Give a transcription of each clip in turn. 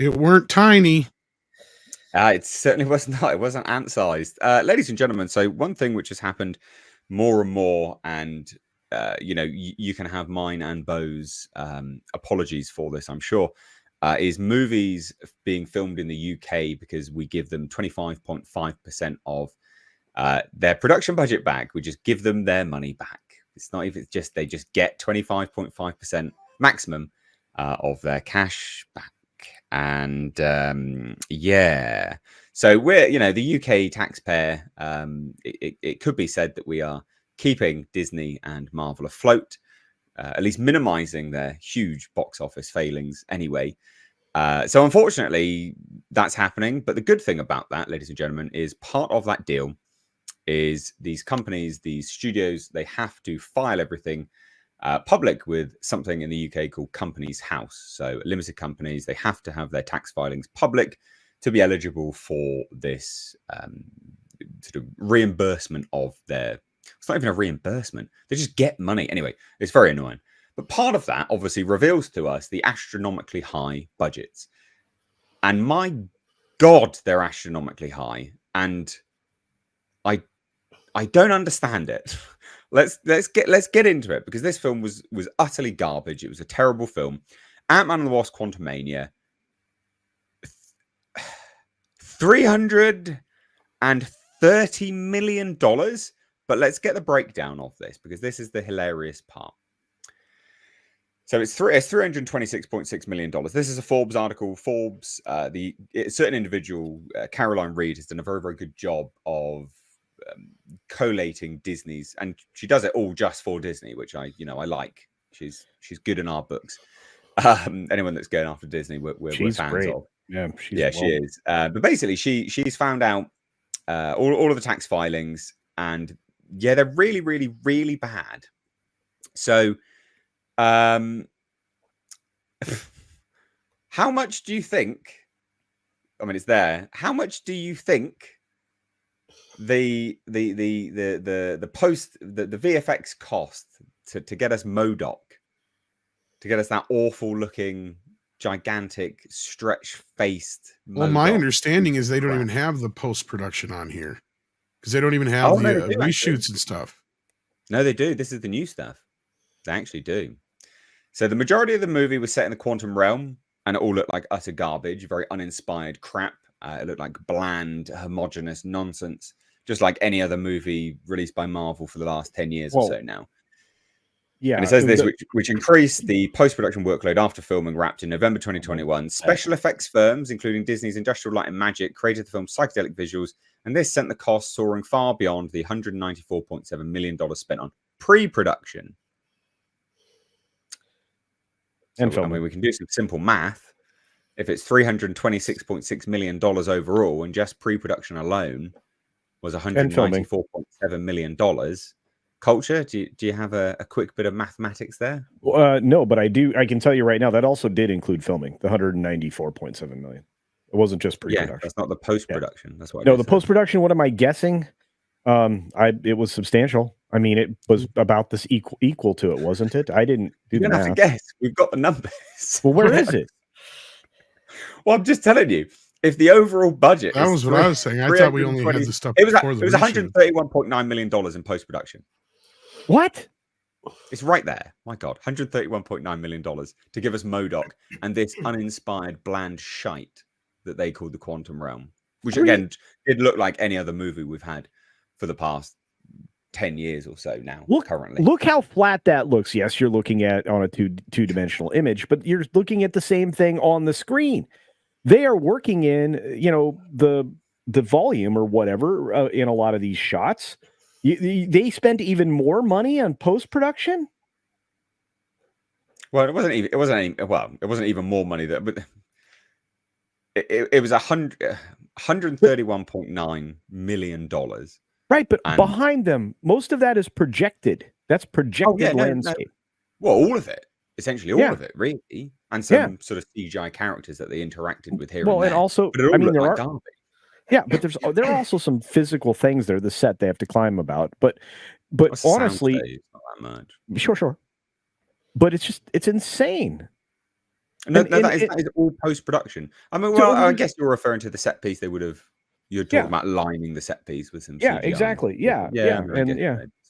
It weren't tiny. It certainly was not. It wasn't ant-sized. Ladies and gentlemen, so one thing which has happened more and more, and you can have mine and Bo's apologies for this, I'm sure, is movies being filmed in the UK because we give them 25.5% of their production budget back. We just give them their money back. It's not even just they just get 25.5% maximum of their cash back. And so we're, the UK taxpayer, it could be said that we are keeping Disney and Marvel afloat, at least minimizing their huge box office failings anyway. So unfortunately, that's happening. But the good thing about that, ladies and gentlemen, is part of that deal is these companies, these studios, they have to file everything public with something in the UK called Companies House. So limited companies, they have to have their tax filings public to be eligible for this sort of reimbursement of their... It's not even a reimbursement. They just get money. Anyway, it's very annoying. But part of that obviously reveals to us the astronomically high budgets. And my God, they're astronomically high. And I don't understand it. Let's get into it, because this film was utterly garbage. It was a terrible film. Ant-Man and the Wasp: Quantumania, $330 million. But let's get the breakdown of this, because this is the hilarious part. So it's $326.6 million. This is a Forbes article. Forbes, certain individual, Caroline Reed, has done a very, very good job of collating Disney's, and she does it all just for Disney, which I like. She's good in our books. Anyone that's going after Disney, we're fans great. of. She is. But basically, she's found out all of the tax filings, and they're really, really, really bad. So, how much do you think? I mean, it's there. How much do you think the VFX cost to get us MODOK, to get us that awful looking, gigantic, stretch faced MODOK? Well, my understanding is they don't even have the post production on here, because they don't even have the reshoots and stuff. No, they do. This is the new stuff. They actually do. So the majority of the movie was set in the quantum realm, and it all looked like utter garbage, very uninspired crap. It looked like bland, homogenous nonsense, just like any other movie released by Marvel for the last 10 years or so now. Yeah. And it says this, which increased the post-production workload after filming wrapped in November 2021. Special effects firms, including Disney's Industrial Light and Magic, created the film's psychedelic visuals, and this sent the cost soaring far beyond the $194.7 million spent on pre-production. So, I mean, we can do some simple math. If it's $326.6 million overall, and just pre-production alone was $194.7 million. Culture, do you have a quick bit of mathematics there? No, but I can tell you right now that also did include filming, the $194.7 million. It wasn't just pre-production. Yeah, that's not the post-production. Yeah. That's what. No, the post-production. What am I guessing? It was substantial. I mean, it was about this equal to it, wasn't it? I didn't do the math. You don't have to guess. We've got the numbers. Well, where is it? Well, I'm just telling you. If the overall budget, that was what I was saying. I thought we only had the stuff. It was $131.9 million in post-production. What? It's right there. My God, $131.9 million to give us MODOK and this uninspired, bland shite that they called the Quantum Realm, which again, it looked like any other movie we've had for the past 10 years or so now. Currently, look how flat that looks. Yes, you're looking at on a two-dimensional image, but you're looking at the same thing on the screen. They are working in, the volume or whatever in a lot of these shots. They spent even more money on post-production. Well, it wasn't even more money there, but it was $131.9 million. Right, but behind them, most of that is projected. That's projected landscape. Well, all of it. Essentially all of it, really. And some sort of CGI characters that they interacted with here and there. And also, but it all looked like garbage. Yeah, but there are also some physical things there, the set they have to climb about. But honestly, it's not that much. Sure. But it's insane. No, that is all post production. I mean, well, I guess you're referring to the set piece. You're talking about lining the set piece with some CGI. Exactly. Yeah.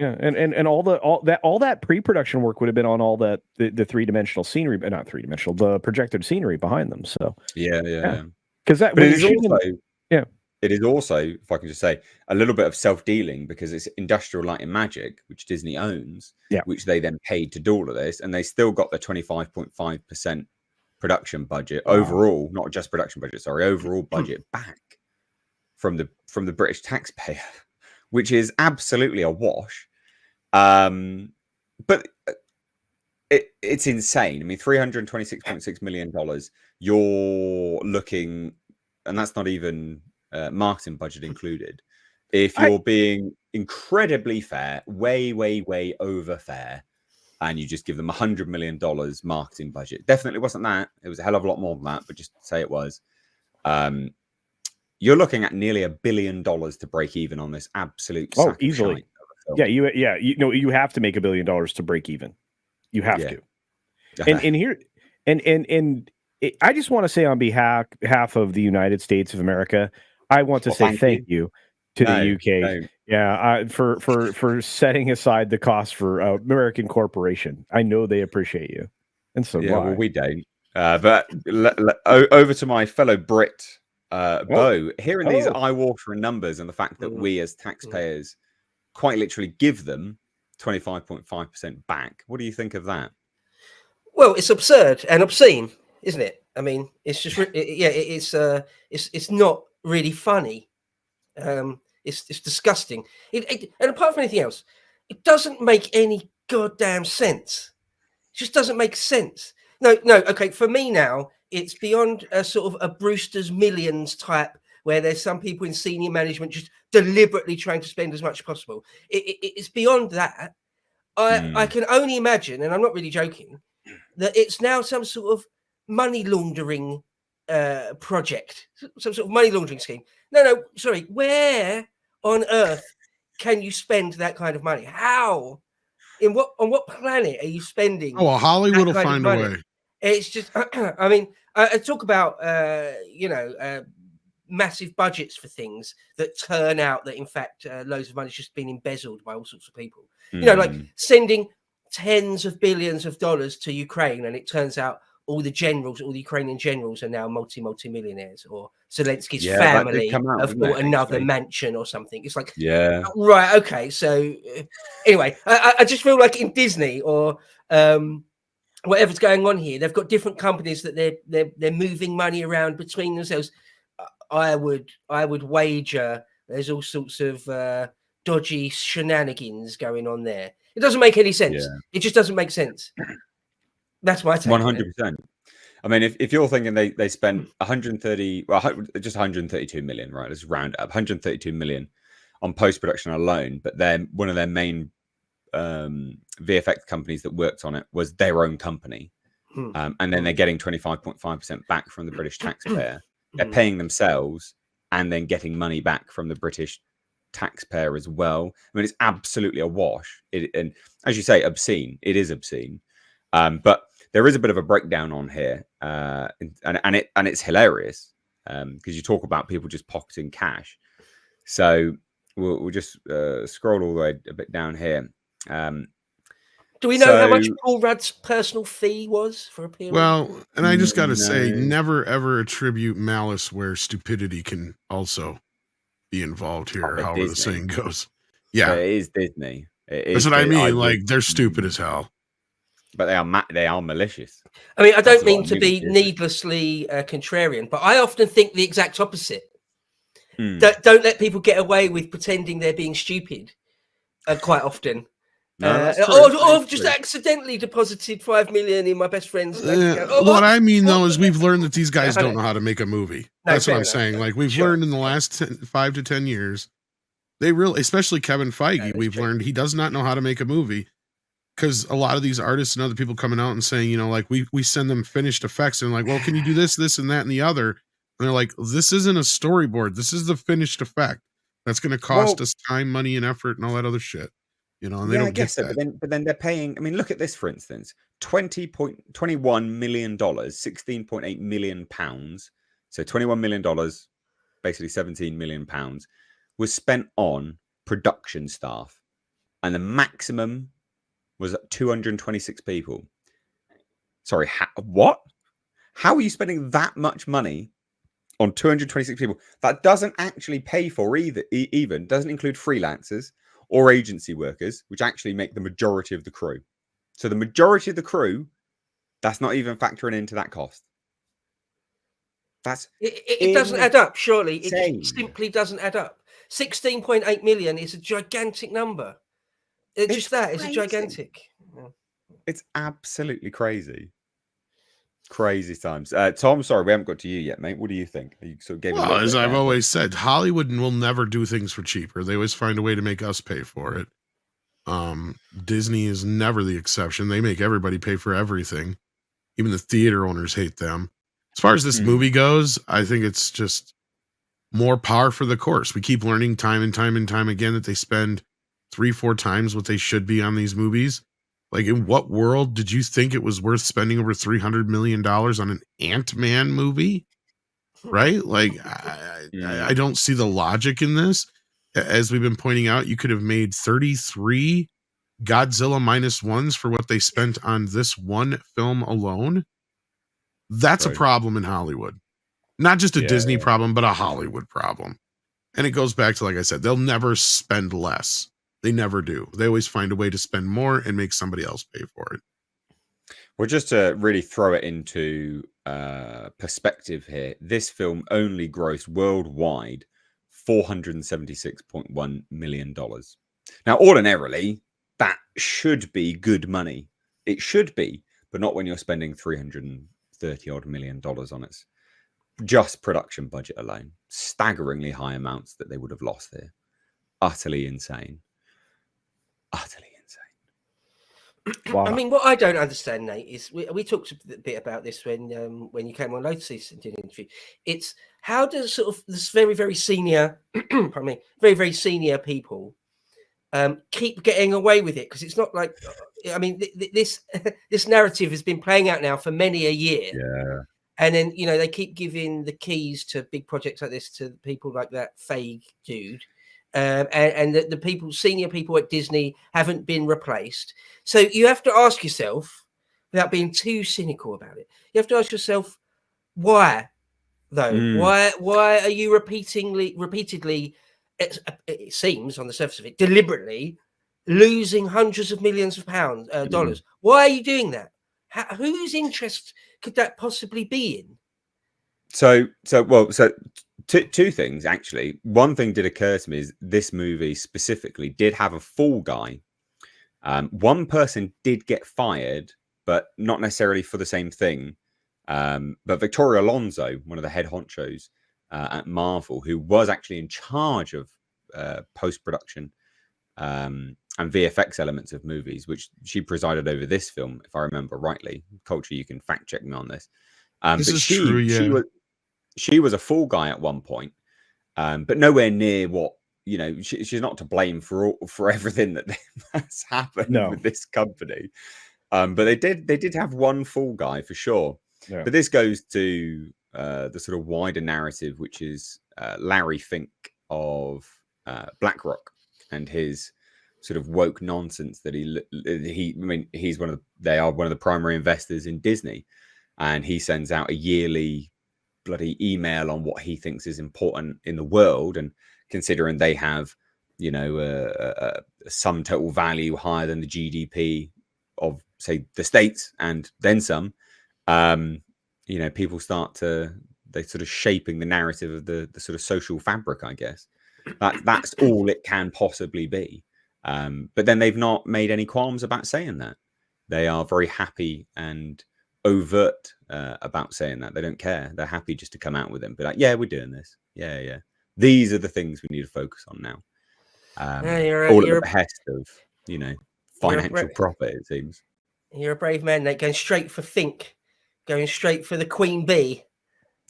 And and all that pre-production work would have been on all the three-dimensional scenery, but not three-dimensional, the projected scenery behind them. So yeah. Because that, but it is also, if I can just say, a little bit of self-dealing, because it's Industrial Light and Magic, which Disney owns, which they then paid to do all of this, and they still got the 25.5% production budget overall, not just production budget, overall budget back from the British taxpayer, which is absolutely a wash. But it's insane. I mean, $326.6 million. You're looking, and that's not even marketing budget included. If you're being incredibly fair, way over fair, and you just give them $100 million marketing budget, definitely wasn't that. It was a hell of a lot more than that, but just say it was. You're looking at nearly $1 billion to break even on this absolute easily. You have to make $1 billion to break even. You have to. And I just want to say on behalf of the United States of America, I want to say thank you to the UK. For setting aside the cost for American corporation. I know they appreciate you, and so well, we don't. But over to my fellow Brit, Bo. Hearing these eye-watering numbers and the fact that we as taxpayers quite literally give them 25.5% back. What do you think of that? Well, it's absurd and obscene, isn't it? I mean, it's just it's not really funny. It's disgusting. And apart from anything else, it doesn't make any goddamn sense. It just doesn't make sense. No. Okay, for me now, it's beyond a sort of a Brewster's Millions type, where there's some people in senior management just deliberately trying to spend as much as possible. It's beyond that. I can only imagine, and I'm not really joking, that it's now some sort of money laundering project, some sort of money laundering scheme. No, sorry. Where on earth can you spend that kind of money? How? On what planet are you spending? Oh, well, Hollywood will find a way. It's just, I mean, I talk about, massive budgets for things that turn out that, in fact, loads of money's just been embezzled by all sorts of people. You know, like sending tens of billions of dollars to Ukraine, and it turns out all the Ukrainian generals are now multi-millionaires, or Zelensky's family have bought another mansion or something. It's like, right, okay. So anyway, I just feel like in Disney or whatever's going on here, they've got different companies that they're moving money around between themselves. I would wager there's all sorts of dodgy shenanigans going on there. It doesn't make any sense. It just doesn't make sense. That's my take. 100%. I mean, if you're thinking they spent 132 million, right? Let's round up 132 million on post-production alone, but then one of their main VFX companies that worked on it was their own company. And then they're getting 25.5% back from the British taxpayer. They're paying themselves and then getting money back from the British taxpayer as well. I mean, it's absolutely a wash. And as you say, obscene. It is obscene. But there is a bit of a breakdown on here, and it's hilarious because you talk about people just pocketing cash. So we'll just scroll all the way a bit down here. Do we know how much Paul Rudd's personal fee was for appearing? Well, and I just got to say, never ever attribute malice where stupidity can also be involved here, however the saying goes. Yeah, it is Disney. That's what I mean. Like, they're stupid as hell. But they are malicious. I mean, I don't mean to be needlessly contrarian, but I often think the exact opposite. Don't let people get away with pretending they're being stupid quite often. Or just accidentally deposited 5 million in my best friend's bank account. What I mean, though, is we've learned that these guys don't know how to make a movie. That's what I'm saying. Like, we've learned in the last 5 to 10 years, they really, especially Kevin Feige, we've learned he does not know how to make a movie. Because a lot of these artists and other people coming out and saying, you know, like we send them finished effects and like, well, can you do this, and that, and the other? And they're like, this isn't a storyboard. This is the finished effect. That's going to cost us time, money, and effort, and all that other shit. You know, and they don't get that. But then they're paying. I mean, look at this, for instance. $21 million, £16.8 million. So $21 million, basically £17 million, was spent on production staff. And the maximum was 226 people. Sorry, what? How are you spending that much money on 226 people? That doesn't actually pay for even doesn't include freelancers or agency workers, which actually make the majority of the crew. So the majority of the crew, that's not even factoring into that cost. That's it doesn't add up. Surely it just simply doesn't add up. 16.8 million is a gigantic number. Just that is a gigantic. It's absolutely crazy. Crazy times. Tom, sorry, we haven't got to you yet, mate. What do you think? You sort of gave well, as I've always said, Hollywood will never do things for cheaper. They always find a way to make us pay for it. Disney is never the exception. They make everybody pay for everything. Even the theater owners hate them. As far as this movie goes, I think it's just more par for the course. We keep learning time and time and time again that they spend 3-4 times what they should be on these movies. Like, in what world did you think it was worth spending over $300 million on an Ant-Man movie? Right? Like, I don't see the logic in this. As we've been pointing out, you could have made 33 Godzilla -1s for what they spent on this one film alone. That's a problem in Hollywood. Not just a Disney problem, but a Hollywood problem. And it goes back to, like I said, they'll never spend less. They never do. They always find a way to spend more and make somebody else pay for it. Well, just to really throw it into perspective here, this film only grossed worldwide $476.1 million. Now, ordinarily, that should be good money. It should be, but not when you're spending $330 million on its just production budget alone. Staggeringly high amounts that they would have lost here. Utterly insane. Utterly insane. Wow. I mean, what I don't understand, Nate, is we talked a bit about this when you came on Lotus and did an interview. It's how does sort of this very, very senior, pardon me, very, very senior people keep getting away with it? Because it's not like, I mean, this narrative has been playing out now for many a year. Yeah. And then, you know, they keep giving the keys to big projects like this to people like that Feige dude. And the people, senior people at Disney, haven't been replaced. So you have to ask yourself, without being too cynical about it, you have to ask yourself, why, though? Why are you repeatedly, it seems on the surface of it, deliberately losing hundreds of millions of dollars? Why are you doing that? Whose interest could that possibly be in? So two things, actually. One thing did occur to me is this movie specifically did have a fall guy. One person did get fired, but not necessarily for the same thing. But Victoria Alonso, one of the head honchos at Marvel, who was actually in charge of post-production and VFX elements of movies, which she presided over this film, if I remember rightly. Culture, you can fact check me on this. This is true, yeah. She was a fall guy at one point, but nowhere near what, you know, she's not to blame for everything that's happened with this company. But they did have one fall guy for sure. Yeah. But this goes to the sort of wider narrative, which is Larry Fink of BlackRock and his sort of woke nonsense that they are one of the primary investors in Disney, and he sends out a yearly bloody email on what he thinks is important in the world, and considering they have, you know, a sum total value higher than the GDP of, say, the States and then some, you know, people they sort of shaping the narrative of the sort of social fabric, I guess. That's all it can possibly be. But then they've not made any qualms about saying that. They are very happy and overt about saying that. They don't care. They're happy just to come out with them, be like, yeah, we're doing this. Yeah. These are the things we need to focus on now. All at the behest of, you know, financial profit, it seems. You're a brave man, Nate, going straight for Fink, going straight for the Queen Bee.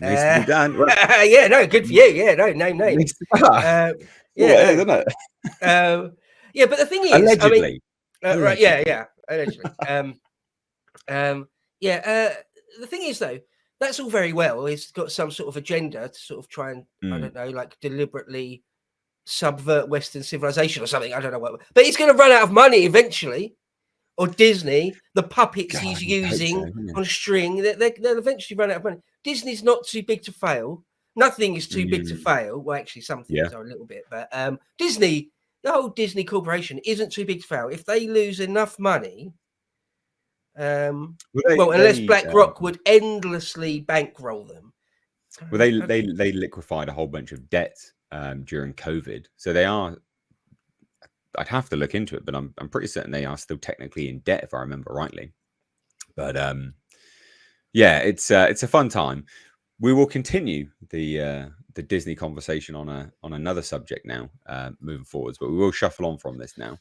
Needs to be done. Yeah, no, good for you. Yeah, no, name. Yeah, isn't it? Yeah, but the thing is, allegedly. Right? Yeah, allegedly. The thing is, though, that's all very well. It's got some sort of agenda to sort of try and, I don't know, like deliberately subvert Western civilization or something. I don't know what, but he's going to run out of money eventually. Or Disney, the puppets he's using on a string, they'll eventually run out of money. Disney's not too big to fail. Nothing is too big to fail. Well, actually, some things are a little bit, but Disney, the whole Disney corporation isn't too big to fail. If they lose enough money, unless BlackRock would endlessly bankroll them. Well, they liquefied a whole bunch of debt during COVID, so they are. I'd have to look into it, but I'm pretty certain they are still technically in debt, if I remember rightly. But it's a fun time. We will continue the Disney conversation on another subject now, moving forwards, but we will shuffle on from this now.